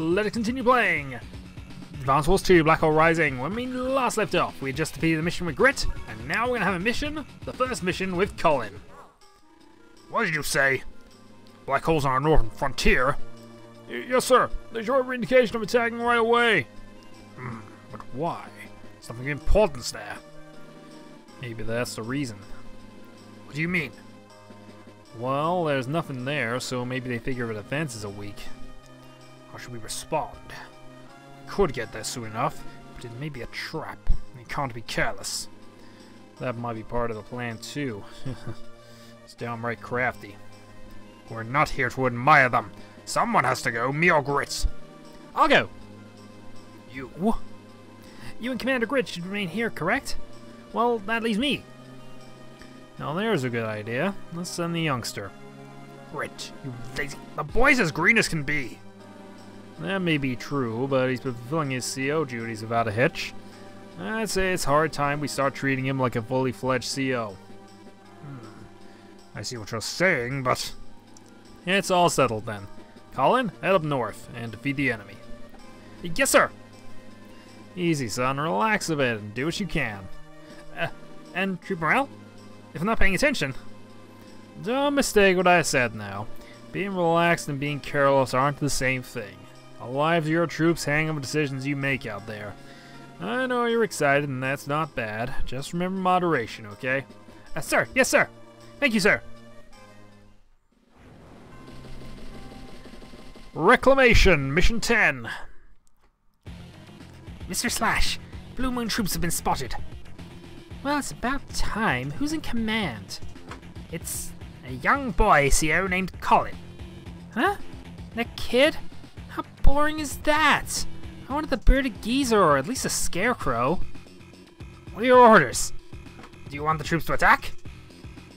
Let it continue playing! Advance Wars 2, Black Hole Rising. When we last left off, we had just defeated the mission with Grit, and now we're going to have a mission, the first mission with Colin. What did you say? Black holes on our northern frontier? Yes, sir. There's your indication of attacking right away. But why? Something of importance there. Maybe that's the reason. What do you mean? Well, there's nothing there, so maybe they figure the defenses are weak. How should we respond? We could get there soon enough, but it may be a trap. We can't be careless. That might be part of the plan too. It's downright crafty. We're not here to admire them. Someone has to go, me or Grit. I'll go. You? You and Commander Grit should remain here, correct? Well, that leaves me. Now there's a good idea. Let's send the youngster. Grit, you lazy... The boy's as green as can be. That may be true, but he's been fulfilling his CO duties without a hitch. I'd say it's hard time we start treating him like a fully fledged CO. I see what you're saying, but... It's all settled then. Colin, head up north and defeat the enemy. Yes, sir! Easy, son. Relax a bit and do what you can. And troop morale? If I'm not paying attention. Don't mistake what I said now. Being relaxed and being careless aren't the same thing. The lives of your troops hang on the decisions you make out there. I know you're excited and that's not bad. Just remember moderation, okay? Sir! Yes, sir! Thank you, sir! Reclamation, Mission 10. Mr. Slash, Blue Moon troops have been spotted. Well, it's about time. Who's in command? It's a young boy, CO, named Colin. Huh? That kid? How boring is that? I wanted the bearded geezer or at least a scarecrow. What are your orders? Do you want the troops to attack?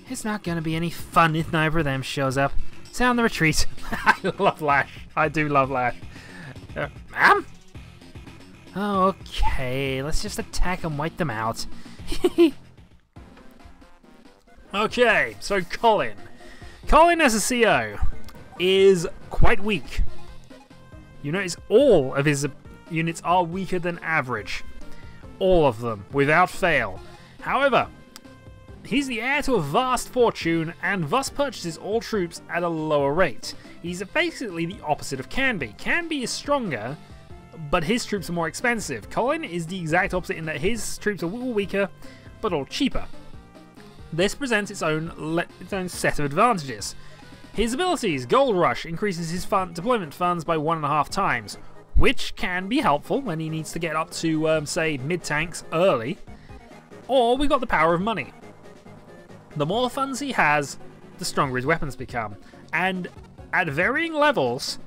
It's not gonna be any fun if neither of them shows up. Sound the retreat. I love Lash. I do love Lash. Ma'am? Oh, okay, let's just attack and wipe them out. Okay, so Colin. Colin as a CO is quite weak. You notice all of his units are weaker than average. All of them, without fail. However, he's the heir to a vast fortune and thus purchases all troops at a lower rate. He's basically the opposite of Canby. Canby is stronger, but his troops are more expensive. Colin is the exact opposite in that his troops are all weaker, but all cheaper. This presents its own set of advantages. His abilities, Gold Rush, increases his deployment funds by 1.5 times, which can be helpful when he needs to get up to, say, mid-tanks early. Or we've got the Power of Money. The more funds he has, the stronger his weapons become. And at varying levels,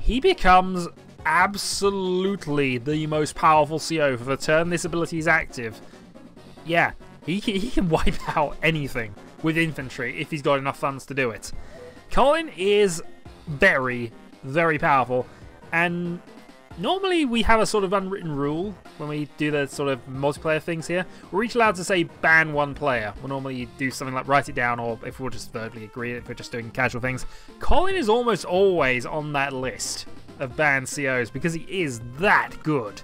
he becomes absolutely the most powerful CO for the turn this ability is active. Yeah, he can wipe out anything with infantry if he's got enough funds to do it. Colin is very, very powerful, and normally we have a sort of unwritten rule when we do the sort of multiplayer things here. We're each allowed to say ban one player. We'll normally do something like write it down, or if we'll just verbally agree if we're just doing casual things. Colin is almost always on that list of banned COs because he is that good,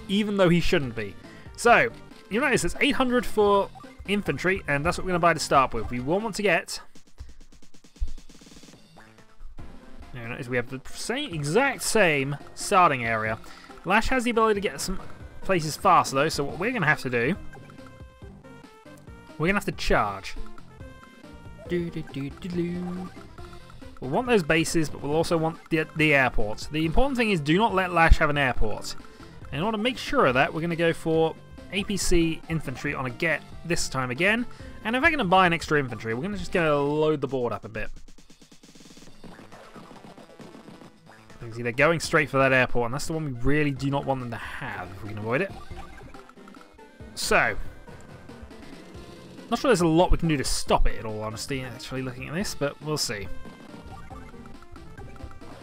even though he shouldn't be. So, you notice it's 800 for infantry, and that's what we're going to buy to start with. We will want to get... Now, notice we have the exact same starting area. Lash has the ability to get some places faster though, so what we're going to have to do... We're going to have to charge. We'll want those bases, but we'll also want the airports. The important thing is do not let Lash have an airport. And in order to make sure of that, we're going to go for APC infantry on a get this time again. And if I'm going to buy an extra infantry, we're just going to load the board up a bit. You can see they're going straight for that airport, and that's the one we really do not want them to have, if we can avoid it. So, not sure there's a lot we can do to stop it, in all honesty, actually looking at this, but we'll see.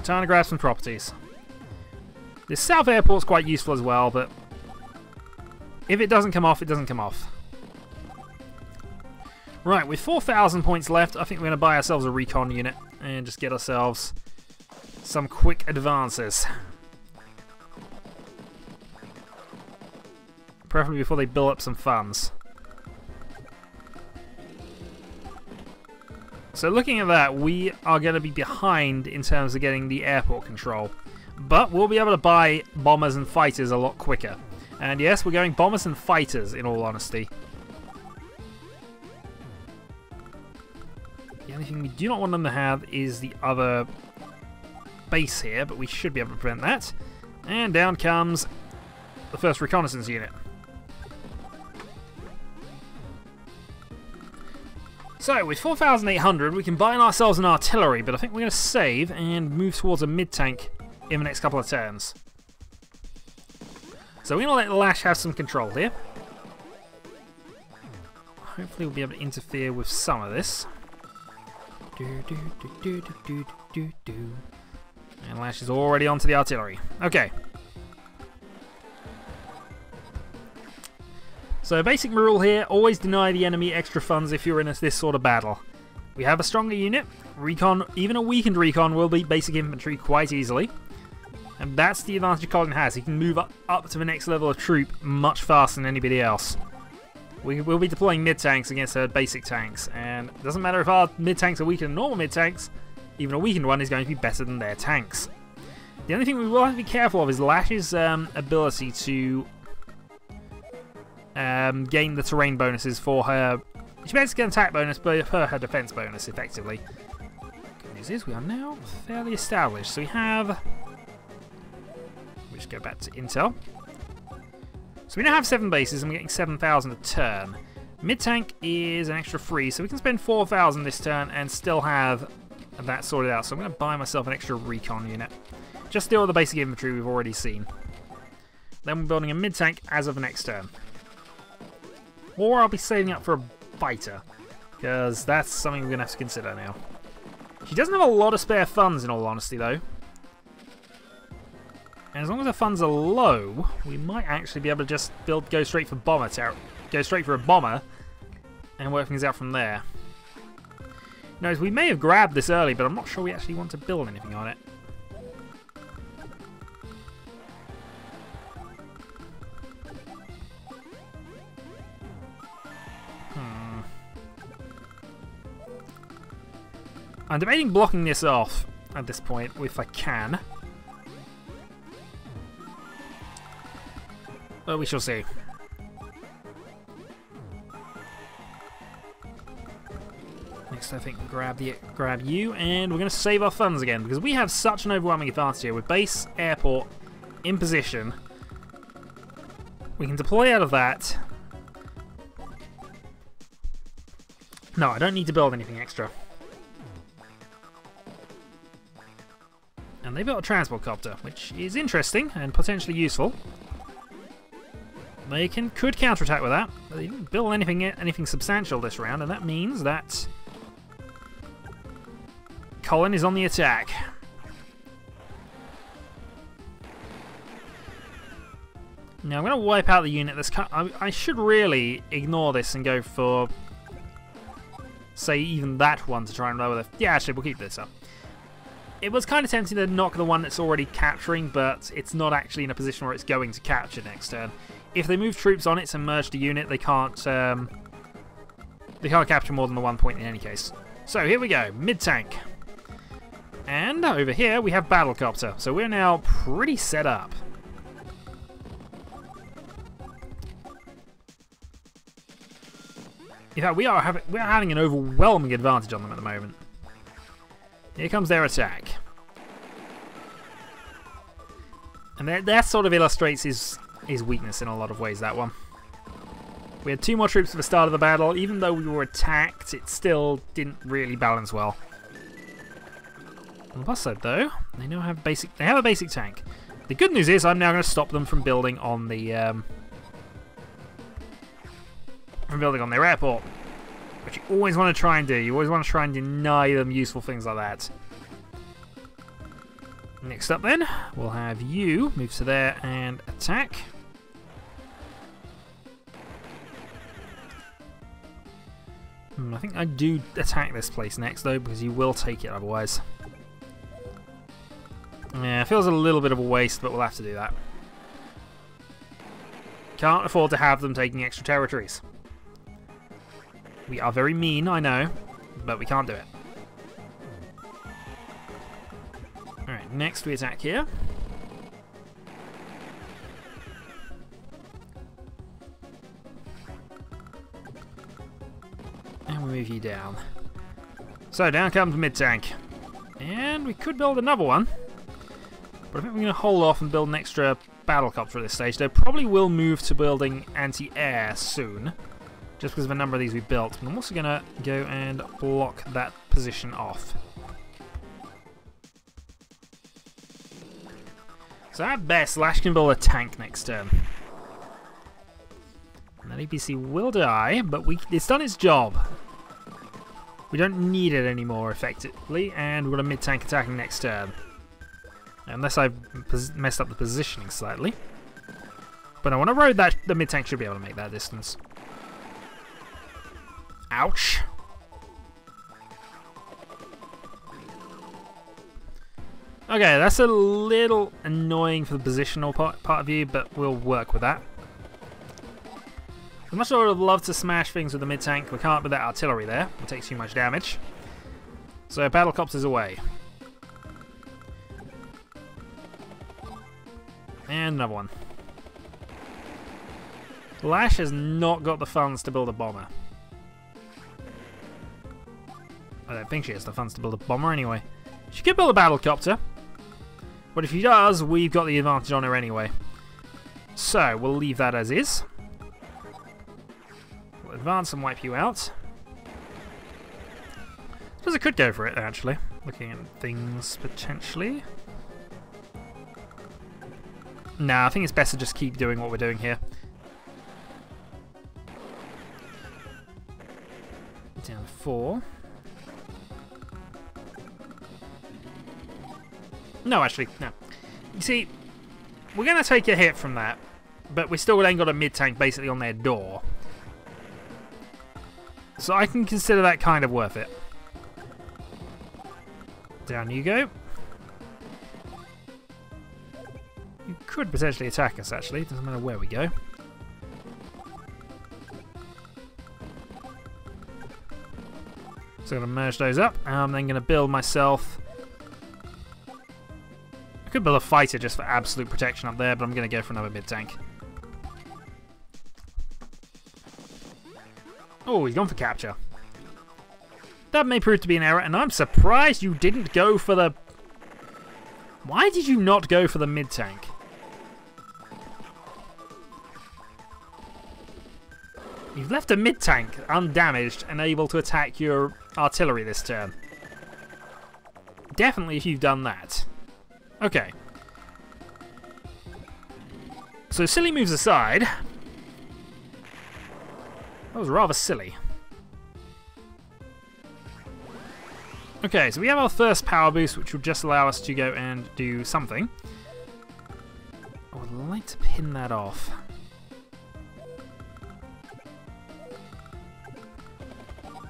Time to grab some properties. This south airport's quite useful as well, but if it doesn't come off, it doesn't come off. Right, with 4,000 points left, I think we're going to buy ourselves a recon unit and just get ourselves some quick advances. Preferably before they build up some funds. So looking at that, we are going to be behind in terms of getting the airport control. But we'll be able to buy bombers and fighters a lot quicker. And yes, we're going bombers and fighters in all honesty. The only thing we do not want them to have is the other base here, but we should be able to prevent that. And down comes the first reconnaissance unit. So, with 4,800, we can buy ourselves an artillery, but I think we're going to save and move towards a mid-tank in the next couple of turns. So we're going to let Lash have some control here. Hopefully we'll be able to interfere with some of this. And Lash is already onto the artillery. Okay. So basic rule here, always deny the enemy extra funds if you're in this sort of battle. We have a stronger unit. Recon, even a weakened recon, will beat basic infantry quite easily. And that's the advantage Colin has. He can move up to the next level of troop much faster than anybody else. We will be deploying mid-tanks against our basic tanks. And it doesn't matter if our mid-tanks are weaker than normal mid-tanks, even a weakened one is going to be better than their tanks. The only thing we will have to be careful of is Lash's ability to gain the terrain bonuses for her. She basically gets an attack bonus, but for her defense bonus, effectively. Good news is we are now fairly established. So we have. We just go back to intel. So we now have 7 bases, and we're getting 7,000 a turn. Mid tank is an extra 3, so we can spend 4,000 this turn and still have that sorted out. So I'm going to buy myself an extra recon unit. Just deal with the basic infantry we've already seen. Then we're building a mid tank as of the next turn. Or I'll be saving up for a fighter, because that's something we're going to have to consider now. She doesn't have a lot of spare funds, in all honesty, though. And as long as her funds are low, we might actually be able to just go straight for a bomber, and work things out from there. Notice we may have grabbed this early, but I'm not sure we actually want to build anything on it. I'm debating blocking this off at this point, if I can. But we shall see. Next, I think we'll grab you, and we're going to save our funds again, because we have such an overwhelming advantage here with base, airport, in position. We can deploy out of that. No, I don't need to build anything extra. And they've got a transport copter, which is interesting and potentially useful. They could counterattack with that, but they didn't build anything substantial this round, and that means that Colin is on the attack. Now I'm going to wipe out the unit that's... I should really ignore this and go for, say, even that one to try and lower the... Yeah, actually, we'll keep this up. It was kind of tempting to knock the one that's already capturing, but it's not actually in a position where it's going to capture next turn. If they move troops on it to merge the unit, they can't capture more than the 1 point in any case. So here we go, mid-tank. And over here we have battlecopter, so we're now pretty set up. In fact, we're having an overwhelming advantage on them at the moment. Here comes their attack. And that sort of illustrates his weakness in a lot of ways, that one. We had 2 more troops at the start of the battle. Even though we were attacked, it still didn't really balance well. On the plus side, though, they now have a basic tank. The good news is I'm now going to stop them from building on the from their airport, which you always want to try and do. You always want to try and deny them useful things like that. Next up then, we'll have you move to there and attack. I think I do attack this place next though, because you will take it otherwise. Yeah, it feels a little bit of a waste, but we'll have to do that. Can't afford to have them taking extra territories. We are very mean, I know, but we can't do it. Alright, next we attack here. And we move you down. So down comes mid-tank. And we could build another one. But I think we're going to hold off and build an extra battlecopter at this stage. They probably will move to building anti-air soon. Just because of a number of these we built. But I'm also going to go and block that position off. So at best, Lash can build a tank next turn. And that APC will die, but it's done its job. We don't need it anymore, effectively, and we've got a mid-tank attacking next turn. Unless I've messed up the positioning slightly. But on a road, that the mid-tank should be able to make that distance. Ouch. Okay, that's a little annoying for the positional part of you, but we'll work with that. As much as I would have loved to smash things with the mid-tank, we can't with that artillery there. It takes too much damage. So battlecopters away. And another one. Lash has not got the funds to build a bomber. I don't think she has the funds to build a bomber anyway. She could build a battlecopter. But if she does, we've got the advantage on her anyway. So, we'll leave that as is. We'll advance and wipe you out. I suppose I could go for it, actually. Looking at things, potentially. Nah, I think it's best to just keep doing what we're doing here. Down to 4. No, actually, no. You see, we're going to take a hit from that, but we still ain't got a mid-tank basically on their door. So I can consider that kind of worth it. Down you go. You could potentially attack us, actually. Doesn't matter where we go. So I'm going to merge those up. I'm then going to build myself... I could build a fighter just for absolute protection up there, but I'm going to go for another mid-tank. Oh, he's gone for capture. That may prove to be an error, and I'm surprised you didn't go for the... Why did you not go for the mid-tank? You've left a mid-tank undamaged and able to attack your artillery this turn. Definitely if you've done that. Okay. So silly moves aside. That was rather silly. Okay, so we have our first power boost, which will just allow us to go and do something. I would like to pin that off.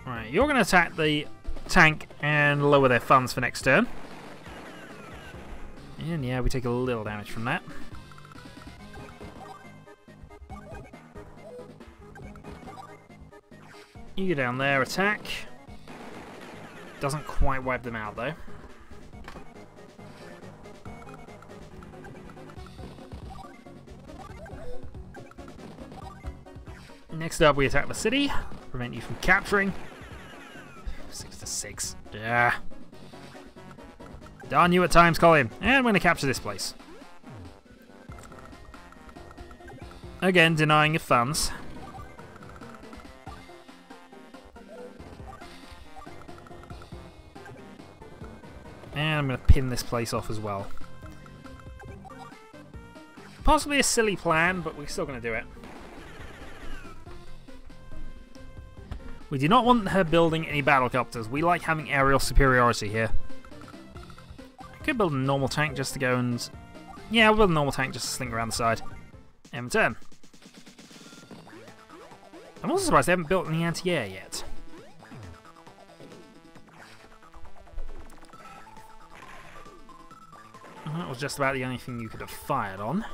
Right, you're going to attack the tank and lower their funds for next turn. And yeah, we take a little damage from that. You go down there, attack. Doesn't quite wipe them out though. Next up, we attack the city. Prevent you from capturing. 6 to 6. Yeah. Darn you at times, Colin. And I'm going to capture this place. Again, denying your funds. And I'm going to pin this place off as well. Possibly a silly plan, but we're still going to do it. We do not want her building any battlecopters. We like having aerial superiority here. I could build a normal tank just to go and... Yeah, we'll build a normal tank just to slink around the side. End turn. I'm also surprised they haven't built any anti-air yet. That was just about the only thing you could have fired on.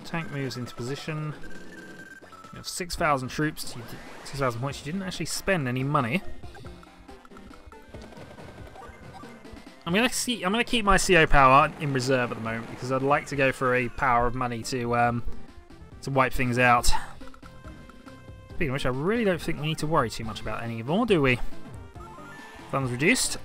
Tank moves into position. You have 6,000 troops, 6,000 points. You didn't actually spend any money. I'm gonna keep my CO power in reserve at the moment because I'd like to go for a power of money to wipe things out. Speaking of which, I really don't think we need to worry too much about any more, do we? Funds reduced.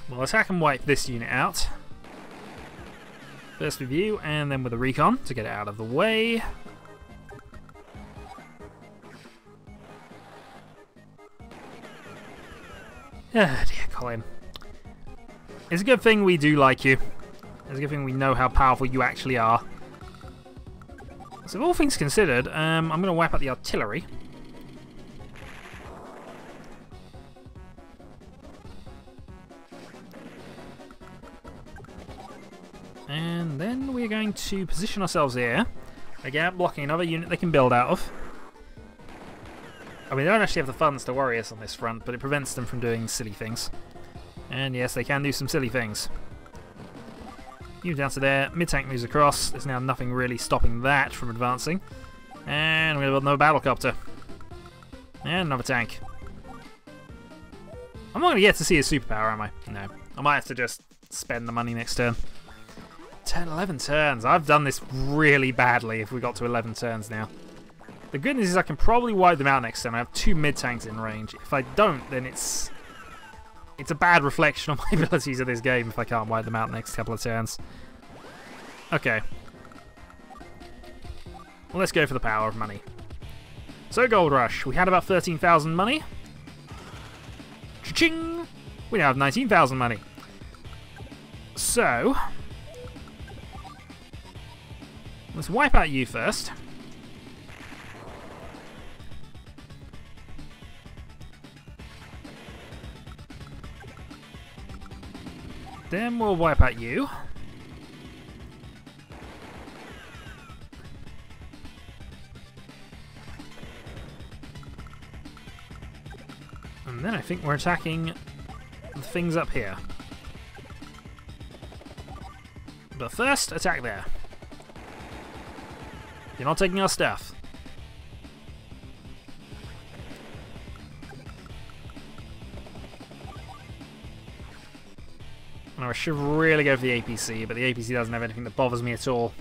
We'll attack and wipe this unit out. First with you, and then with a recon to get it out of the way. Ah, dear Colin. It's a good thing we do like you. It's a good thing we know how powerful you actually are. So all things considered, I'm going to wipe out the artillery. And then we're going to position ourselves here. Again, blocking another unit they can build out of. I mean, they don't actually have the funds to worry us on this front, but it prevents them from doing silly things. And yes, they can do some silly things. Move down to there, mid-tank moves across. There's now nothing really stopping that from advancing. And we're going to build another battle copter. And another tank. I'm not going to get to see his superpower, am I? No. I might have to just spend the money next turn. 10, 11 turns. I've done this really badly if we got to 11 turns now. The good news is I can probably wipe them out next turn. I have 2 mid-tanks in range. If I don't, then it's a bad reflection on my abilities of this game if I can't wipe them out next couple of turns. Okay. Well, let's go for the power of money. So, Gold Rush. We had about 13,000 money. Cha-ching! We now have 19,000 money. So, let's wipe out you first. Then we'll wipe out you. And then I think we're attacking the things up here. But first, attack there. You're not taking our stuff. I should really go for the APC, but the APC doesn't have anything that bothers me at all.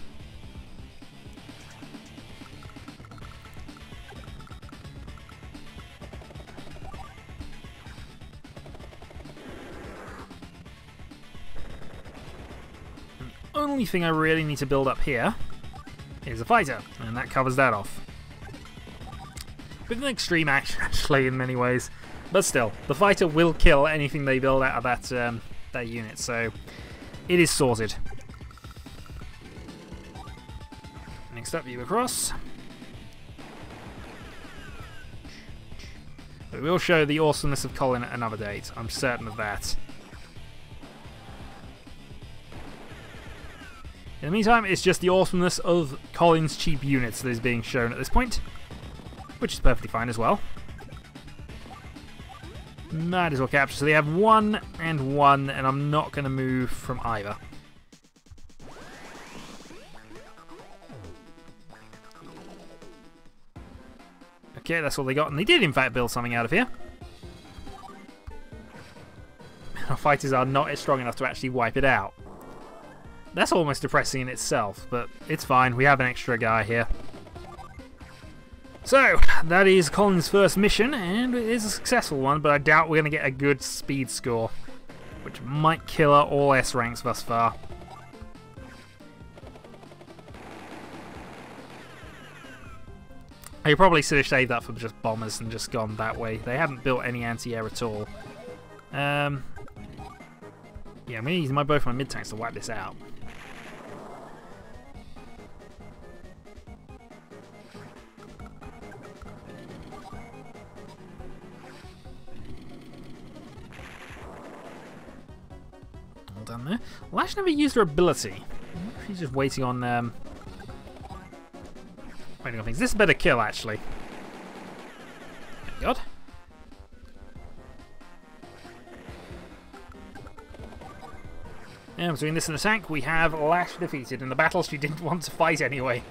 The only thing I really need to build up here is a fighter, and that covers that off. Bit of an extreme action, actually, in many ways. But still, the fighter will kill anything they build out of that unit, so it is sorted. Next up, you across. We will show the awesomeness of Colin at another date, I'm certain of that. In the meantime, it's just the awesomeness of Colin's cheap units that is being shown at this point, which is perfectly fine as well. Might as well capture. So they have 1 and 1, and I'm not going to move from either. Okay, that's all they got, and they did in fact build something out of here. Our fighters are not strong enough to actually wipe it out. That's almost depressing in itself, but it's fine. We have an extra guy here. So, that is Colin's first mission, and it is a successful one, but I doubt we're going to get a good speed score, which might kill all S ranks thus far. I probably should have saved that for just bombers and just gone that way. They haven't built any anti-air at all. Yeah, I'm going to use both my mid-tanks to wipe this out. Done there. Well, Ash never used her ability. She's just waiting on things. This is a better kill, actually. God. And between this and the tank, we have Lash defeated in the battle she didn't want to fight anyway.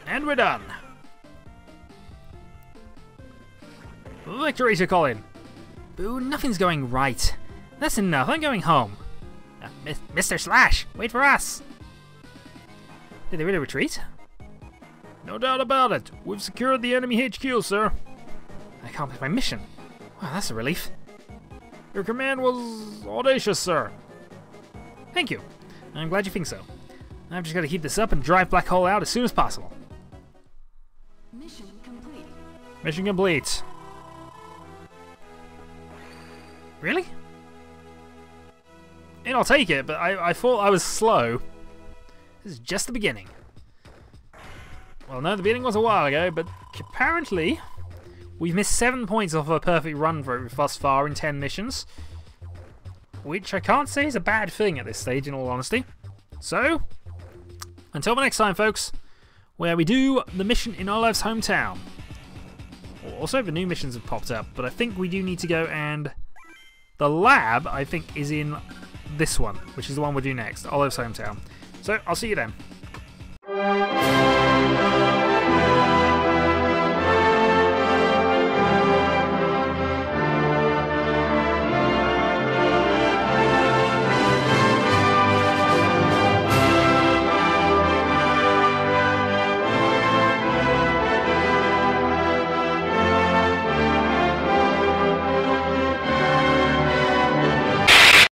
And we're done. Victory to Colin. Boo, nothing's going right. That's enough, I'm going home. Mr. Slash, wait for us. Did they really retreat? No doubt about it. We've secured the enemy HQ, sir. I accomplished my mission. Wow, that's a relief. Your command was audacious, sir. Thank you. I'm glad you think so. I've just got to keep this up and drive Black Hole out as soon as possible. Mission complete. Mission complete. Really? And I'll take it, but I thought I was slow. This is just the beginning. Well, no, the beginning was a while ago, but apparently we've missed 7 points off a perfect run thus far in 10 missions. Which I can't say is a bad thing at this stage, in all honesty. So, until the next time, folks, where we do the mission in Olaf's hometown. Also, the new missions have popped up, but I think we do need to go and... The lab, I think, is in this one, which is the one we'll do next, Olaf's hometown. So, I'll see you then.